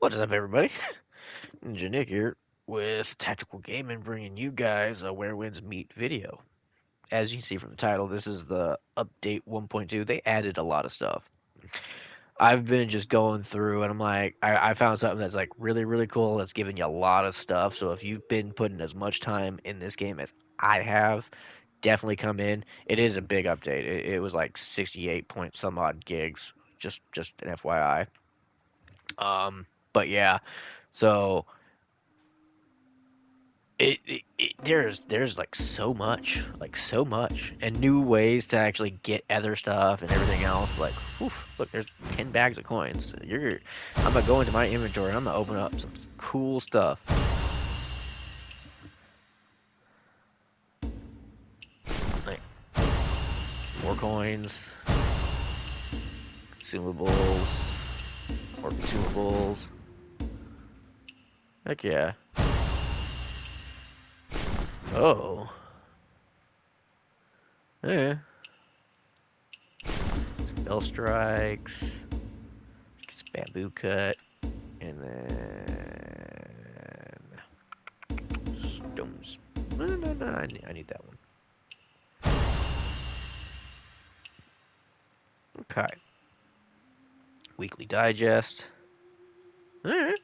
What is up, everybody? Ninja Nick here with Tactical Gaming, bringing you guys a Where Winds Meet video. As you can see from the title, this is the update 1.2. They added a lot of stuff. I've been just going through, and I'm like, I found something that's like really, really cool. That's giving you a lot of stuff. So if you've been putting as much time in this game as I have, definitely come in. It is a big update. It was like 68 point some odd gigs. Just an FYI. But yeah, so there's like so much, and new ways to actually get other stuff and everything else. Like, whew, look, there's 10 bags of coins. I'm gonna go into my inventory. And I'm gonna open up some cool stuff. Like more coins, consumables, more consumables. Heck yeah. Oh, yeah. Spell strikes. Get some bamboo cut, and then stones. No, I need that one. Okay. Weekly digest. Alright.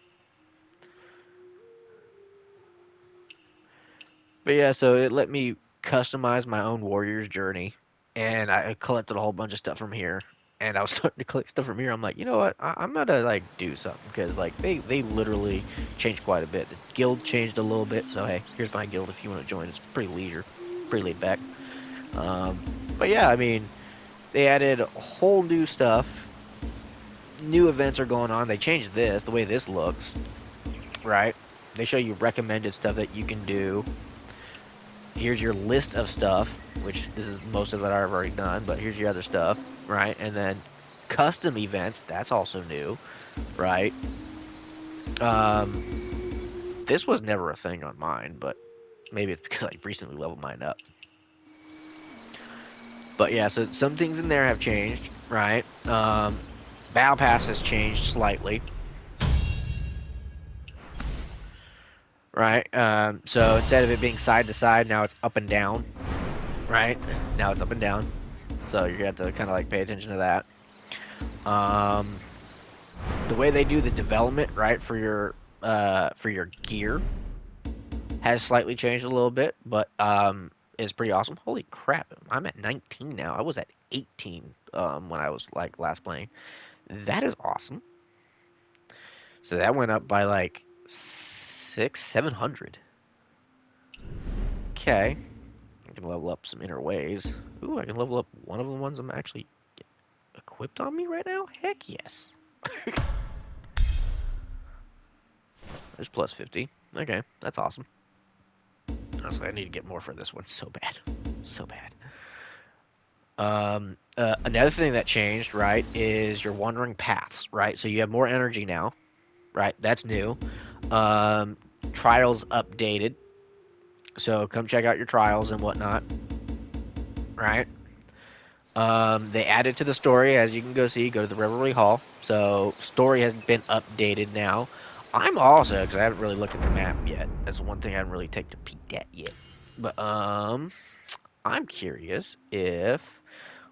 But yeah, so it let me customize my own warrior's journey, and I collected a whole bunch of stuff from here. And I was starting to collect stuff from here. I'm like, you know what? I'm gonna like do something because like they literally changed quite a bit. The guild changed a little bit. So hey, here's my guild if you want to join. It's pretty leisure, pretty laid back. But yeah, I mean, they added whole new stuff. New events are going on. They changed this, the way this looks, right? They show you recommended stuff that you can do. Here's your list of stuff, which this is most of it I've already done, but here's your other stuff, right? And then custom events, that's also new, right? This was never a thing on mine, but maybe it's because I recently leveled mine up. But yeah, so some things in there have changed, right? Battle Pass has changed slightly, right? So instead of it being side to side, now it's up and down, right? Now it's up and down. So you have to kind of like pay attention to that. Um, the way they do the development, right, for your gear has slightly changed a little bit, but is pretty awesome. Holy crap, I'm at 19 now. I was at 18 when I was like last playing. That is awesome. So that went up by like 700. Okay, I can level up some inner ways. Ooh, I can level up one of the ones I'm actually equipped on me right now. Heck yes. There's plus 50. Okay, that's awesome. Honestly, I need to get more for this one so bad. So bad. Another thing that changed, right, is your wandering paths, right? So you have more energy now, right? That's new. Um, Trials updated. So come check out your trials and whatnot, right? They added to the story, as you can go see, go to the Revelry Hall. So story has been updated now. I'm also, because I haven't really looked at the map yet. That's the one thing I haven't really taken a peek at yet. But I'm curious if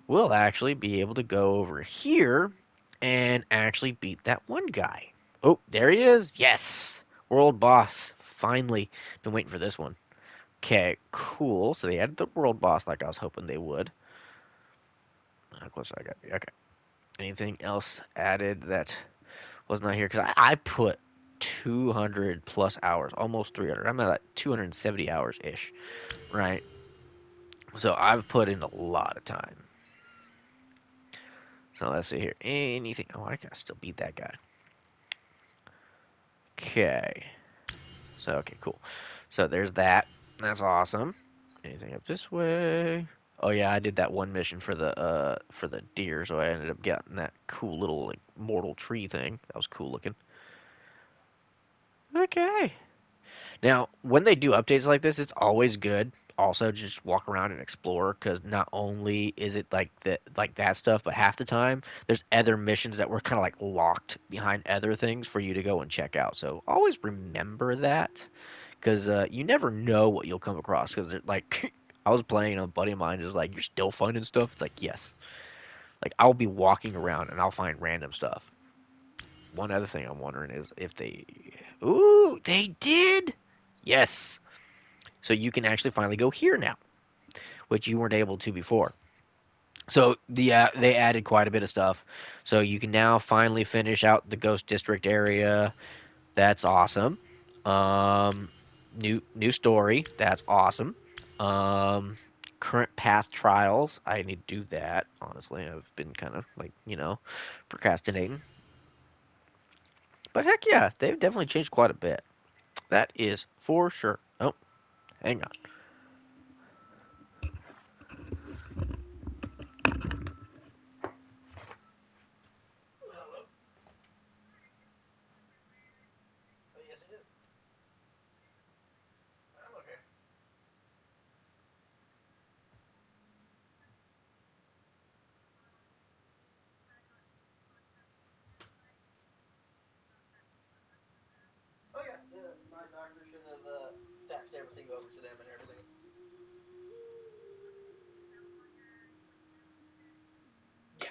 we'll actually be able to go over here and actually beat that one guy. Oh, there he is. Yes. World boss. Finally. Been waiting for this one. Okay, cool. So they added the world boss like I was hoping they would. How close I got? Okay. Anything else added that was not here? Because I put 200 plus hours, almost 300. I'm at like 270 hours ish, right? So I've put in a lot of time. So let's see here. Anything? Oh, I can still beat that guy. Okay. So okay, cool. So there's that. That's awesome. Anything up this way? Oh yeah, I did that one mission for the deer, so I ended up getting that cool little like mortal tree thing. That was cool looking. Okay. Now, when they do updates like this, it's always good. Also, just walk around and explore because not only is it like that stuff, but half the time there's other missions that were kind of like locked behind other things for you to go and check out. So always remember that because you never know what you'll come across. Because like I was playing, and a buddy of mine is like, "You're still finding stuff." It's like, yes. Like I'll be walking around and I'll find random stuff. One other thing I'm wondering is if they, ooh, they did. Yes. So you can actually finally go here now, which you weren't able to before. So they added quite a bit of stuff. So you can now finally finish out the Ghost District area. That's awesome. Um, new story. That's awesome. Um, current path trials. I need to do that. Honestly, I've been kind of like procrastinating. But heck yeah, they've definitely changed quite a bit. That is for sure. Oh, hang on. Oh, yes, it is. I'm okay. Oh yeah, my doctor should have faxed everything over to them and everything. Yeah.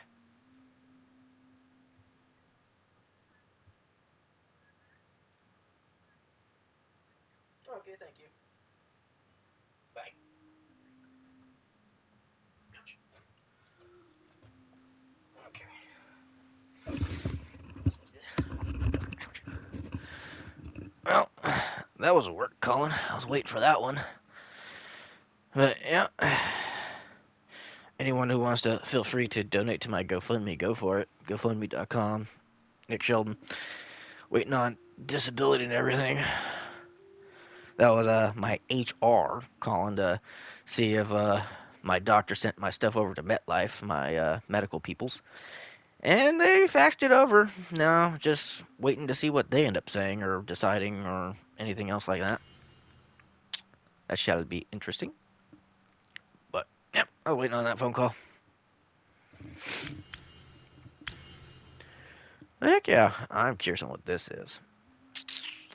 Okay, thank you. Bye. Okay. Well, that was a work, Colin. I was waiting for that one. But yeah, anyone who wants to feel free to donate to my GoFundMe, go for it. GoFundMe.com. Nick Sheldon. Waiting on disability and everything. That was my HR calling to see if my doctor sent my stuff over to MetLife, my medical peoples, and they faxed it over. Now just waiting to see what they end up saying or deciding or anything else like that. That shall be interesting. But yep, I'm waiting on that phone call. Heck yeah, I'm curious on what this is.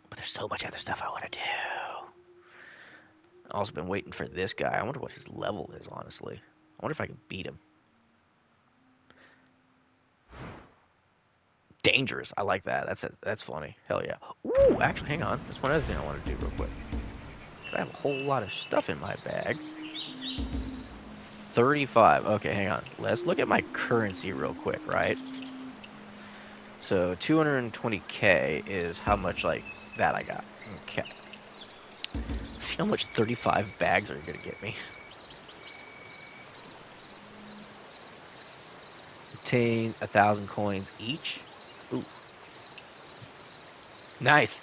But there's so much other stuff I want to do. I've also been waiting for this guy. I wonder what his level is, honestly. I wonder if I can beat him. Dangerous. I like that. That's funny. Hell yeah. Ooh, actually, hang on. There's one other thing I want to do real quick. I have a whole lot of stuff in my bag. 35. Okay, hang on. Let's look at my currency real quick, right? So 220k is how much like that I got. Okay. See how much 35 bags are gonna get me. Obtain 1,000 coins each. Ooh, nice.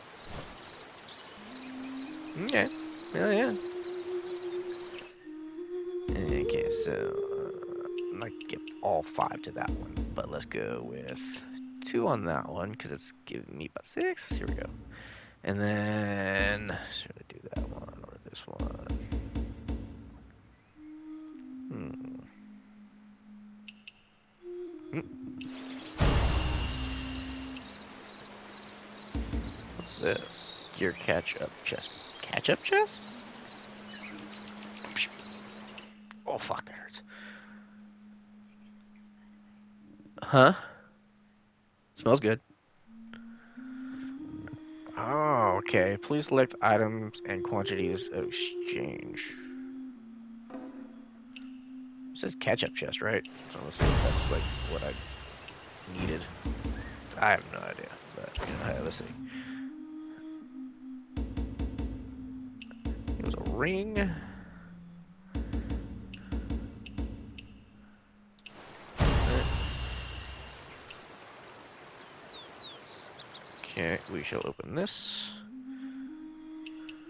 Okay. Oh yeah. Okay, so I might give all 5 to that one, but let's go with 2 on that one because it's giving me about 6. Here we go. And then should I do that one or this one? Hmm. What's this? Gear catch up chest. Catch up chest? Oh fuck, that hurts. Huh? Smells good. Oh, okay. Please select items and quantities of exchange. It says catch-up chest, right? So let's see if that's like what I needed. I have no idea, but hey, let's see. It was a ring. Okay, we shall open this.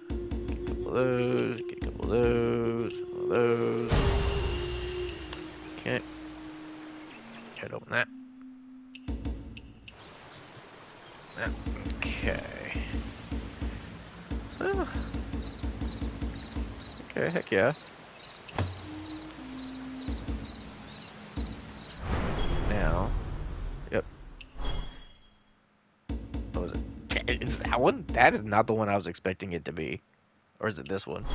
Get a couple of those. Get a couple of those. One of those. Okay. Can't open that. Okay. Oh, okay, heck yeah. Now, yep. What was it? Is that one? That is not the one I was expecting it to be. Or is it this one?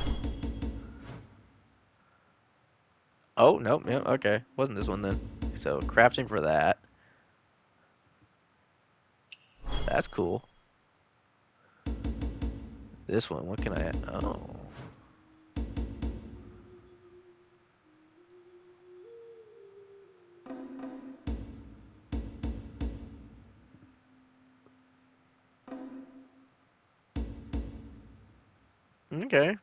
Oh, no, yeah, okay. Wasn't this one then. So, crafting for that. That's cool. This one, what can I add? Oh. Okay.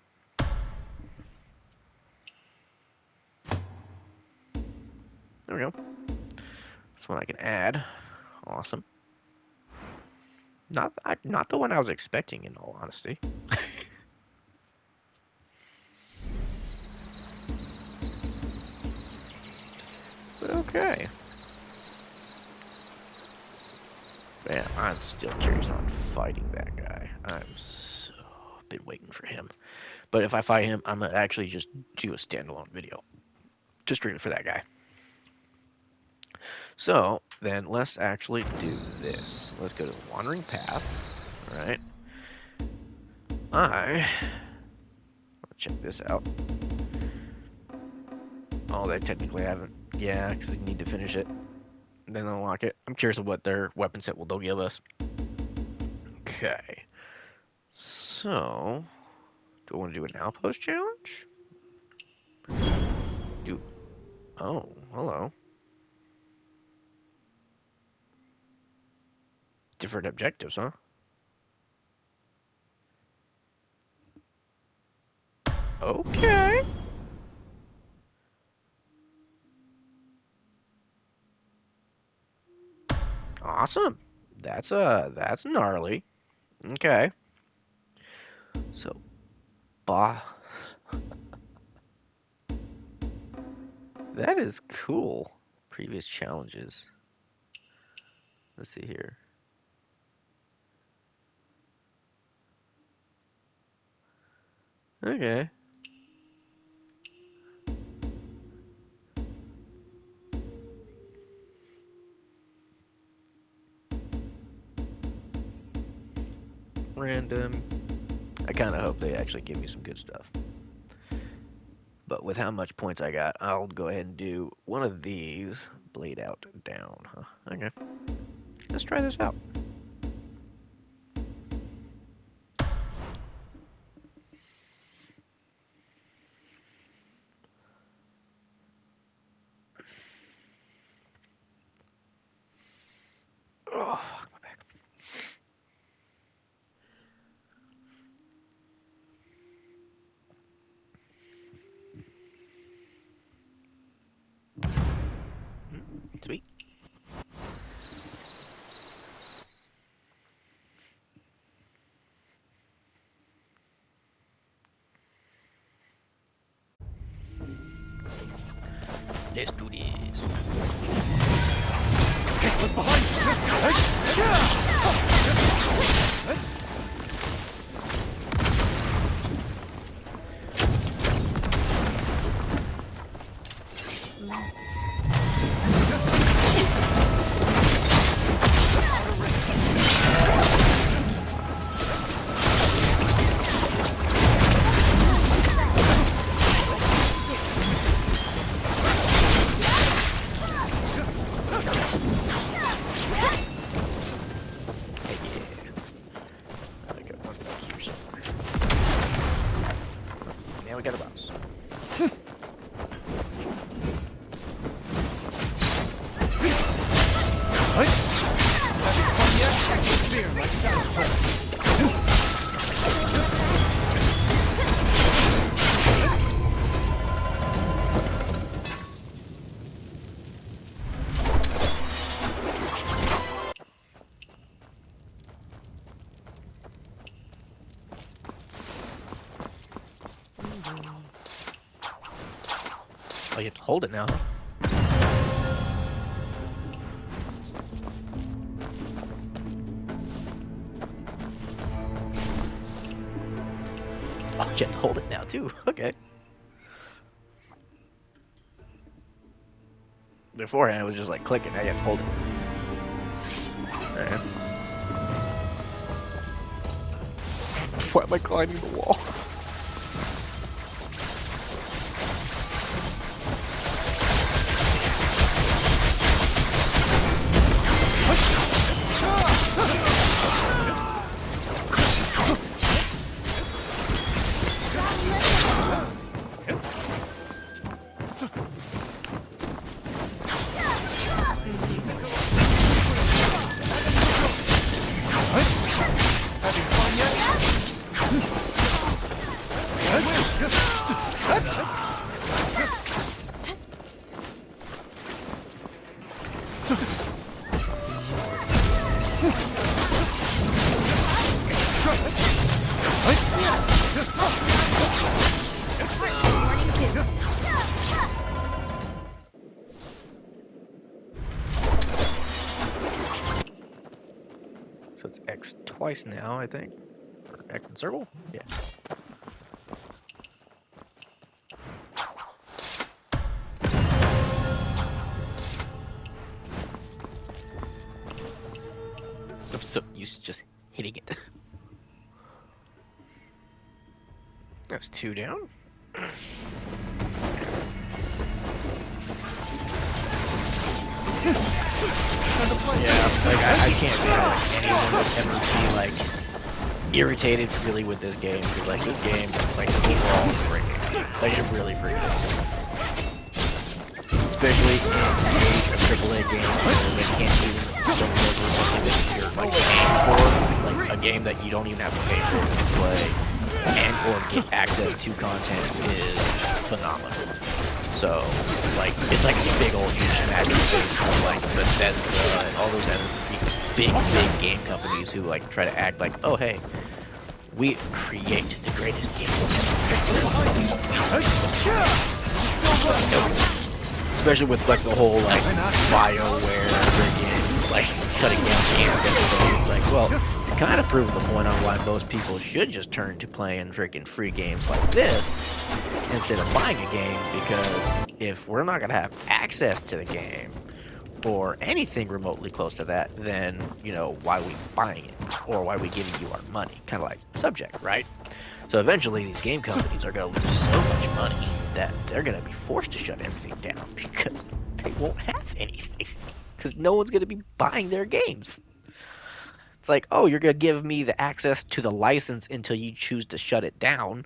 There we go. This one I can add. Awesome. Not the one I was expecting, in all honesty. But okay. Man, I'm still curious on fighting that guy. I'm so been waiting for him. But if I fight him, I'm gonna actually just do a standalone video. Just strictly for that guy. So, then let's actually do this. Let's go to the Wandering Paths. Alright. Let's check this out. Oh, they technically haven't. Yeah, because they need to finish it. Then unlock it. I'm curious of what their weapon set will they'll give us. Okay. So, do I want to do an outpost challenge? Oh, hello. Different objectives, huh? Okay. Awesome. That's gnarly. Okay. So, bah. That is cool. Previous challenges. Let's see here. Okay. Random. I kind of hope they actually give me some good stuff. But with how much points I got, I'll go ahead and do one of these. Blade out down, huh? Okay. Let's try this out. Oh, fuck my back. Sweet. Let's do this. What's behind you? Now we got a boss. Oh, you have to hold it now, huh? You have to hold it now too. Okay. Beforehand it was just like clicking. Now you have to hold it. Alright. Why am I climbing the wall? So it's X twice now, I think. Or X and circle? Yeah. I'm so used to just hitting it. That's 2 down. Yeah, like I can't say like anyone would ever be like irritated really with this game because like this game like overall is freaking like it really freaking especially in the age of AAA games where they can't even deliver something that you're like paying for, like a game that you don't even have to pay for to play and or get access to content is phenomenal. So, like, it's like a big old huge magic space of, like, Bethesda and all those other big game companies who, like, try to act like, oh, hey, we create the greatest games ever. Especially with, like, the whole, like, BioWare freaking, like, shutting down games and everything. It's like, well, kind of proving the point on why most people should just turn to playing freaking free games like this instead of buying a game, because if we're not going to have access to the game or anything remotely close to that, then, you know, why are we buying it? Or why are we giving you our money? Kind of like Subject, right? So eventually these game companies are going to lose so much money that they're going to be forced to shut everything down because they won't have anything. Because no one's going to be buying their games. It's like, oh, you're going to give me the access to the license until you choose to shut it down.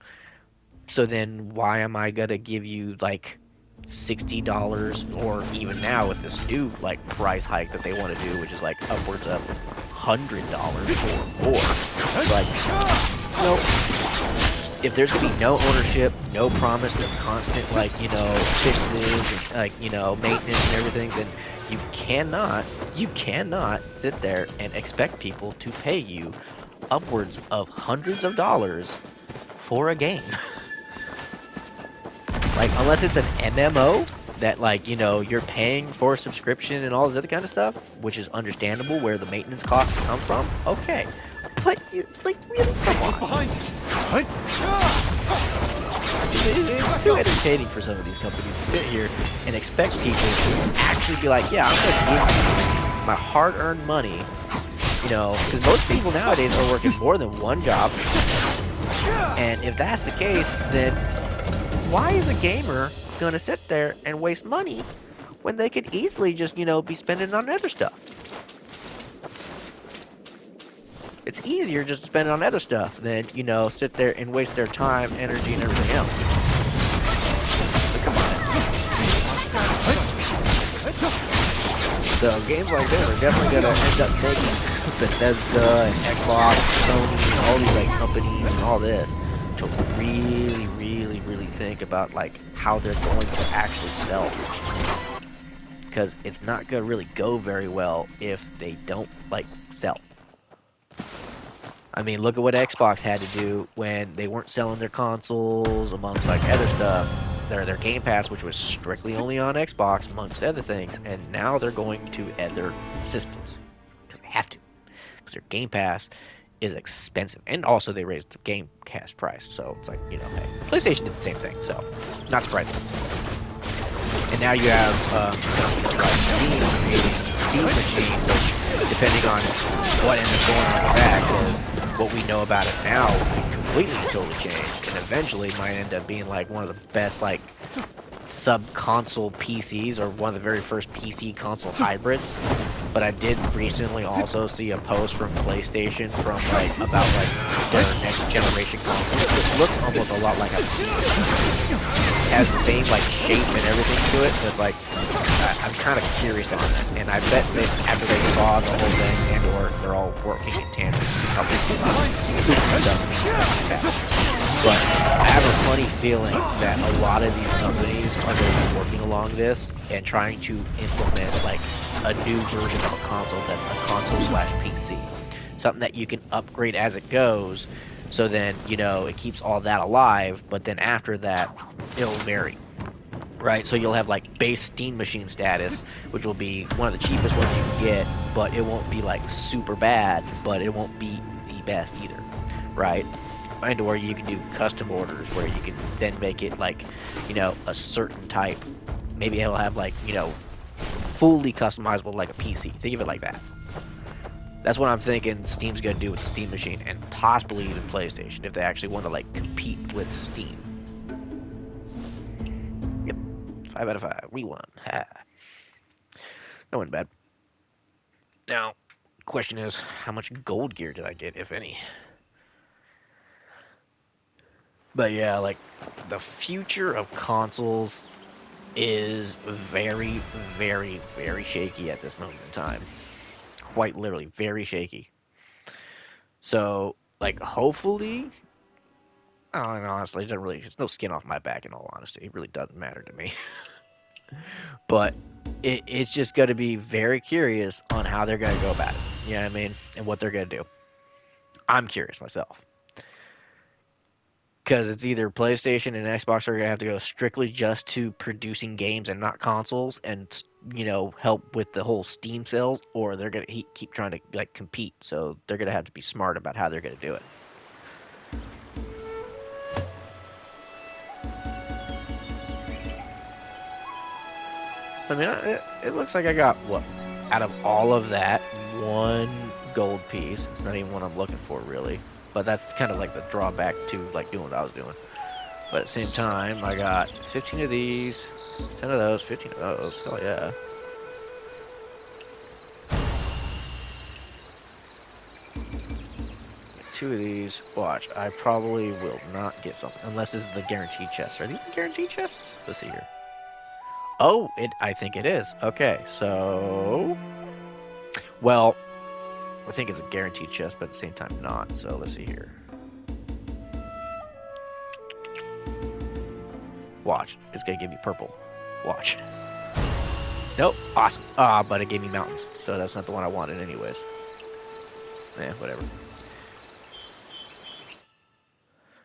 So then why am I going to give you, like, $60 or even now with this new, like, price hike that they want to do, which is, like, upwards of $100 or more. It's like, nope. If there's going to be no ownership, no promise of constant, like, you know, fixes, and, like, you know, maintenance and everything, then you cannot sit there and expect people to pay you upwards of hundreds of dollars for a game. Like, unless it's an MMO that, like, you know, you're paying for a subscription and all this other kind of stuff, which is understandable where the maintenance costs come from, okay. But, you, like, really, come on. It's too entertaining for some of these companies to sit here and expect people to actually be like, yeah, I'm going to give you my hard-earned money, you know, because most people nowadays are working more than one job, and if that's the case, then why is a gamer going to sit there and waste money when they could easily just, you know, be spending on other stuff? It's easier just to spend it on other stuff than, you know, sit there and waste their time, energy, and everything else. So come on. So games like this are definitely going to end up making Bethesda and Xbox, Sony, and all these like companies and all this to really think about like how they're going to actually sell. Because it's not going to really go very well if they don't like sell. I mean, look at what Xbox had to do when they weren't selling their consoles, amongst like other stuff. Their Game Pass, which was strictly only on Xbox, amongst other things, and now they're going to other systems because they have to. Because their Game Pass is expensive, and also they raised the Game Cast price, so it's like, hey, PlayStation did the same thing, so not surprising. And now you have companies like Steam creating Steam Machine, which, depending on what ends up going on with that, because what we know about it now could completely totally change, and eventually might end up being like one of the best like sub-console PCs, or one of the very first PC console hybrids. But I did recently also see a post from PlayStation from like about like their next generation console. It looks almost a lot like a PC. It has the same like shape and everything to it, but like I'm kind of curious on that. And I bet that after they saw the whole thing and or they're all working in tandem, probably but I have a funny feeling that a lot of these companies are going to be working along this and trying to implement like a new version of a console that's a console slash PC. Something that you can upgrade as it goes, so then, it keeps all that alive, but then after that, it'll vary. Right, so you'll have like base Steam Machine status, which will be one of the cheapest ones you can get, but it won't be like super bad, but it won't be the best either, right? And where you can do custom orders, where you can then make it like, a certain type. Maybe it'll have like, fully customizable like a PC. Think of it like that. That's what I'm thinking Steam's gonna do with the Steam Machine, and possibly even PlayStation, if they actually want to like compete with Steam. Yep, 5 out of 5. We won. Ha. That wasn't bad. Now, question is, how much gold gear did I get, if any? But yeah, like, the future of consoles is very, very, very shaky at this moment in time. Quite literally, very shaky. So, like, hopefully, and honestly, it doesn't really, it's no skin off my back in all honesty. It really doesn't matter to me. But it's just going to be very curious on how they're going to go about it. You know what I mean? And what they're going to do. I'm curious myself. Because it's either PlayStation and Xbox are going to have to go strictly just to producing games and not consoles, and help with the whole Steam sales, or they're going to keep trying to like compete. So they're going to have to be smart about how they're going to do it. I mean, it looks like I got what out of all of that, one gold piece. It's not even what I'm looking for really, but that's kind of like the drawback to like doing what I was doing. But at the same time, I got 15 of these, 10 of those, 15 of those. Hell yeah. Two of these. Watch, I probably will not get something unless this is the guaranteed chest. Are these the guaranteed chests? Let's see here. Oh, I think it is. Okay, so, well, I think it's a guaranteed chest, but at the same time not. So let's see here. Watch, it's gonna give me purple. Watch. Nope, awesome. But it gave me mountains, so that's not the one I wanted anyways. Eh, whatever.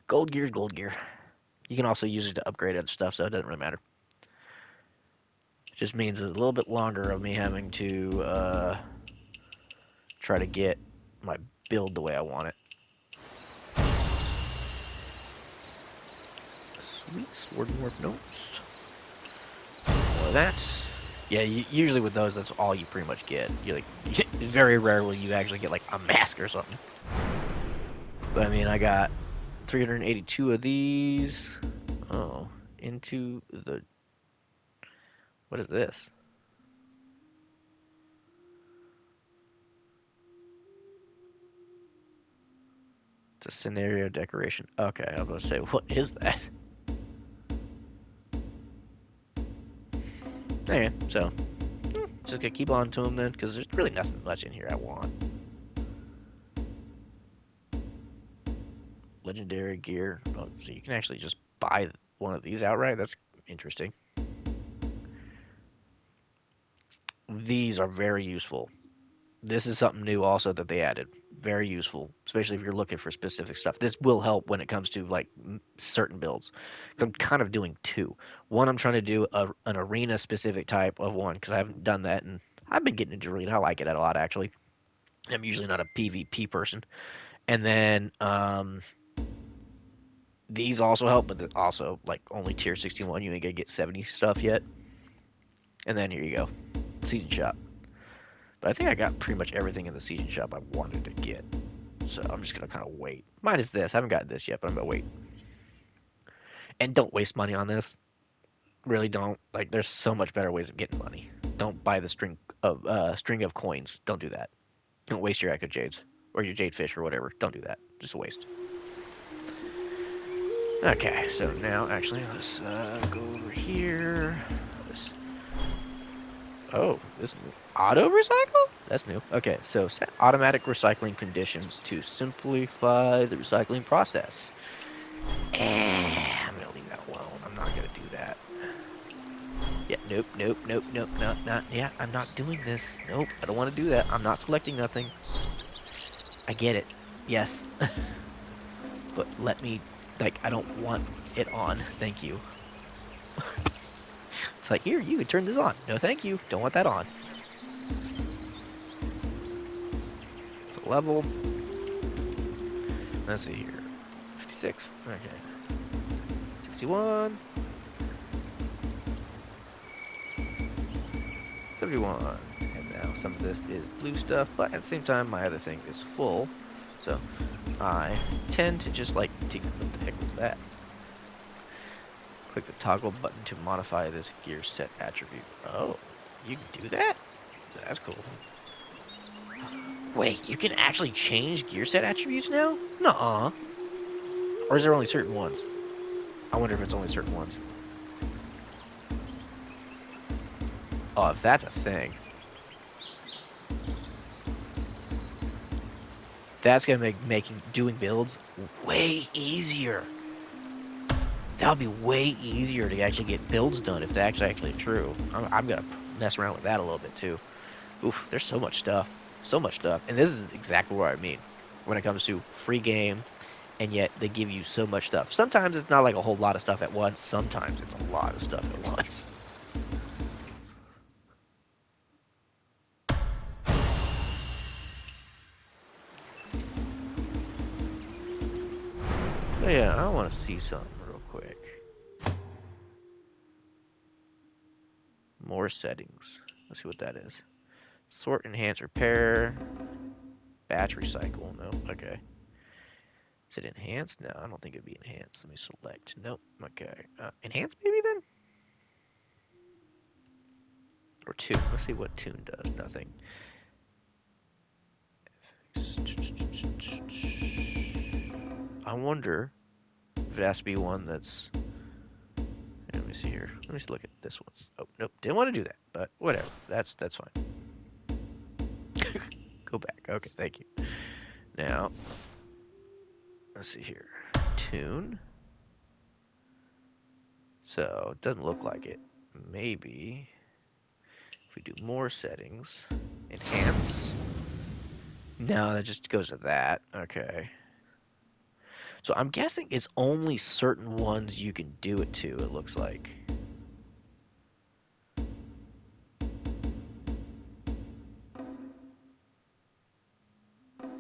Gold gear, gold gear. You can also use it to upgrade other stuff, so it doesn't really matter. It just means a little bit longer of me having to try to get my build the way I want it. Sweet, sword and warp notes. More of that. Yeah, usually with those, that's all you pretty much get. You like, it's very rare will you actually get like a mask or something. But I mean, I got 382 of these. Oh, into the. What is this? It's a scenario decoration. Okay, I was gonna say, what is that? Okay, so just gonna keep on to them then, because there's really nothing much in here I want. Legendary gear. Oh, so you can actually just buy one of these outright. That's interesting. These are very useful. This is something new also that they added. Very useful, especially if you're looking for specific stuff. This will help when it comes to like certain builds. I'm kind of doing two. One, I'm trying to do an arena specific type of one because I haven't done that, and I've been getting into arena. I like it a lot actually. I'm usually not a PvP person, And then these also help, but also like only tier 61. You ain't gonna get 70 stuff yet. And then here you go, season shop. But I think I got pretty much everything in the season shop I wanted to get. So I'm just gonna kind of wait. Minus this, I haven't gotten this yet, but I'm gonna wait. And don't waste money on this. Really don't. Like, there's so much better ways of getting money. Don't buy the string of coins. Don't do that. Don't waste your Echo Jades or your Jade Fish or whatever. Don't do that. Just a waste. Okay, so now actually let's go over here. Oh, this auto recycle? That's new. Okay, so set automatic recycling conditions to simplify the recycling process. I'm gonna leave that alone. I'm not gonna do that. Yeah, nope, not. Yeah, I'm not doing this. Nope, I don't want to do that. I'm not selecting nothing. I get it. Yes. But let me, like, I don't want it on. Thank you. It's like, here, you can turn this on. No, thank you. Don't want that on. Level. Let's see here. 56. Okay. 61. 71. And now some of this is blue stuff, but at the same time, my other thing is full. So I tend to just like to, what the heck was that? Click the toggle button to modify this gear set attribute. Oh, you can do that? That's cool. Wait, you can actually change gear set attributes now? Nuh-uh. Or is there only certain ones? I wonder if it's only certain ones. Oh, if that's a thing. That's gonna make doing builds way easier. That'll be way easier to actually get builds done if that's actually true. I'm gonna mess around with that a little bit too. Oof, there's so much stuff. So much stuff. And this is exactly what I mean when it comes to free game, and yet they give you so much stuff. Sometimes it's not like a whole lot of stuff at once. Sometimes it's a lot of stuff at once. But yeah, I want to see something real quick. More settings. Let's see what that is. Sort, enhance, repair. Batch recycle. No. Okay. Is it enhanced? No, I don't think it'd be enhanced. Let me select. Nope. Okay. Enhanced maybe then? Or tune. Let's see what tune does. Nothing. I wonder if it has to be one that's... Let me see here. Let me just look at this one. Oh, nope. Didn't want to do that, but whatever. That's fine. Go back. Okay, thank you. Now, let's see here. Tune. So, it doesn't look like it. Maybe if we do more settings, enhance. No, that just goes to that. Okay. So I'm guessing it's only certain ones you can do it to, it looks like.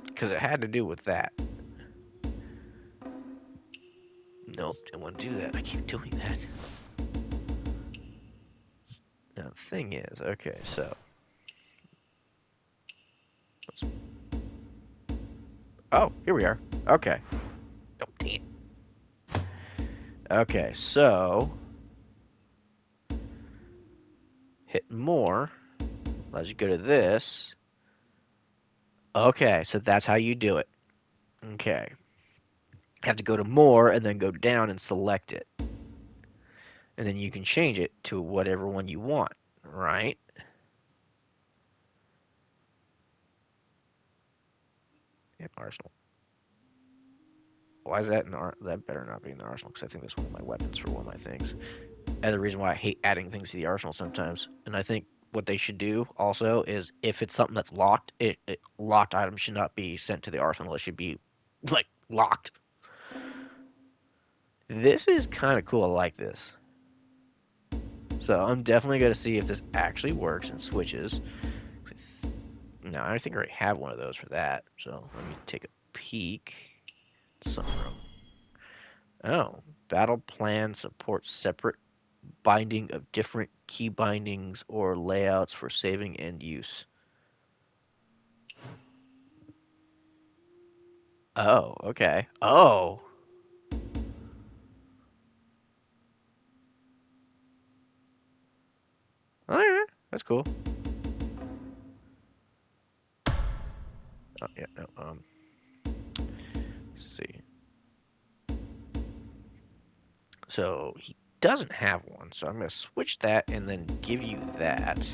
Because it had to do with that. Nope, didn't want to do that. I keep doing that. Now, the thing is, okay, so. Oh, here we are. Okay. Oh, damn. Okay, so. Hit more. Allows you to go to this. Okay, so that's how you do it. Okay. You have to go to more and then go down and select it. And then you can change it to whatever one you want, right? In Arsenal. Why is that in that better not be in the Arsenal? Because I think that's one of my weapons for one of my things. And the reason why I hate adding things to the Arsenal sometimes. And I think what they should do also is if it's something that's locked, locked items should not be sent to the Arsenal. It should be like locked. This is kind of cool. I like this. So I'm definitely going to see if this actually works and switches. No, I think I already have one of those for that. So let me take a Peak. Sunroom. Oh, battle plan supports separate binding of different key bindings or layouts for saving and use. Oh, okay. Oh. Oh, yeah, that's cool. Oh, yeah, no, let's see. So he doesn't have one, so I'm going to switch that and then give you that.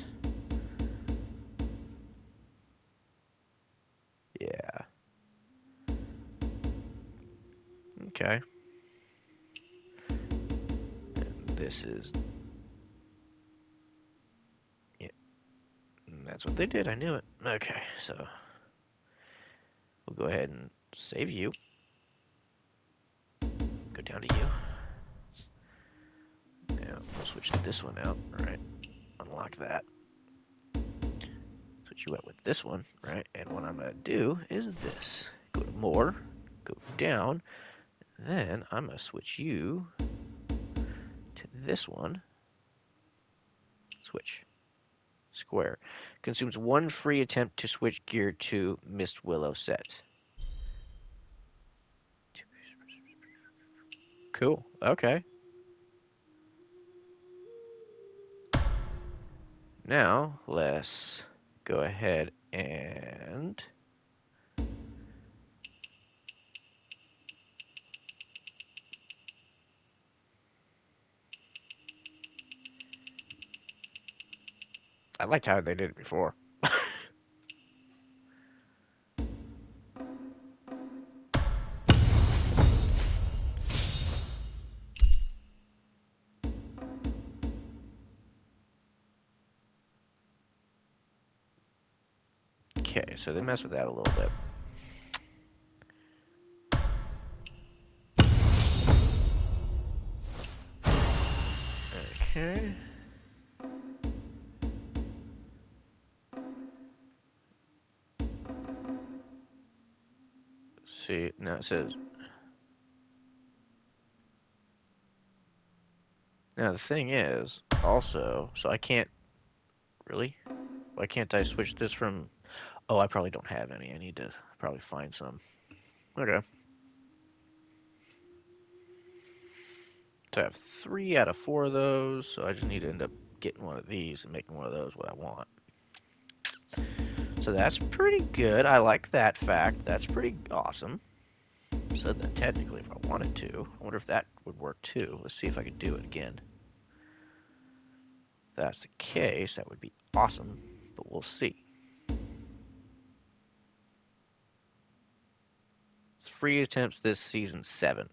Yeah. Okay. And this is... Yeah, that's what they did. I knew it. Okay, so we'll go ahead and save you. Go down to you. Now we'll switch this one out. All right. Unlock that. Switch you out with this one, right? And what I'm going to do is this. Go to more. Go down. Then I'm going to switch you to this one. Switch. Square. Consumes one free attempt to switch gear to Mist Willow set. Cool. Okay. Now, let's go ahead and... I liked how they did it before. Okay, so they mess with that a little bit. Okay. See, now it says... Now the thing is, also, so I can't... Really? Why can't I switch this from... Oh, I probably don't have any. I need to probably find some. Okay. So I have 3 out of 4 of those, so I just need to end up getting one of these and making one of those what I want. So that's pretty good. I like that fact. That's pretty awesome. So then technically, if I wanted to, I wonder if that would work too. Let's see if I can do it again. If that's the case, that would be awesome, but we'll see. It's free attempts this season 7.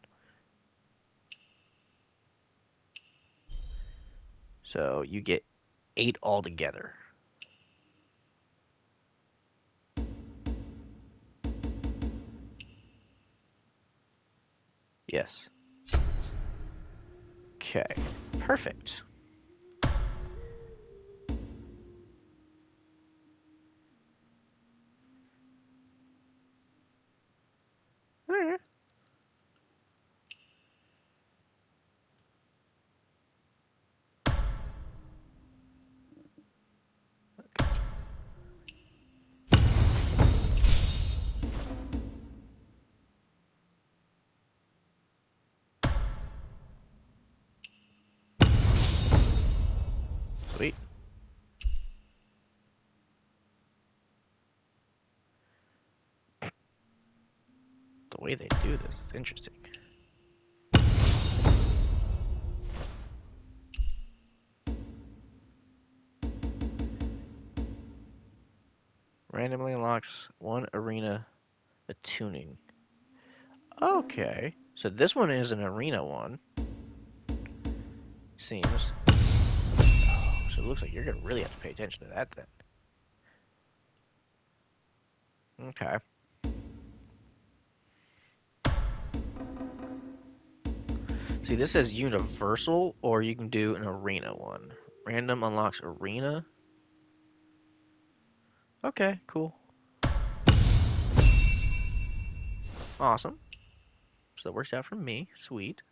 So you get 8 altogether. Yes. Okay, perfect. Alright. Sweet. The way they do this is interesting. Randomly unlocks 1 arena attuning. Okay. So this one is an arena one. Seems. Oh, so it looks like you're going to really have to pay attention to that then. Okay. See, this says universal, or you can do an arena one. Random unlocks arena. Okay, cool. Awesome. So that works out for me. Sweet.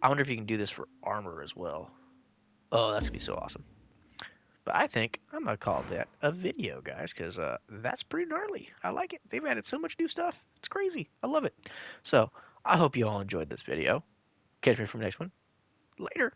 I wonder if you can do this for armor as well. Oh, that's gonna be so awesome. But I think I'm gonna call that a video, guys, because that's pretty gnarly. I like it. They've added so much new stuff. It's crazy. I love it. So I hope you all enjoyed this video. Catch me from the next one. Later.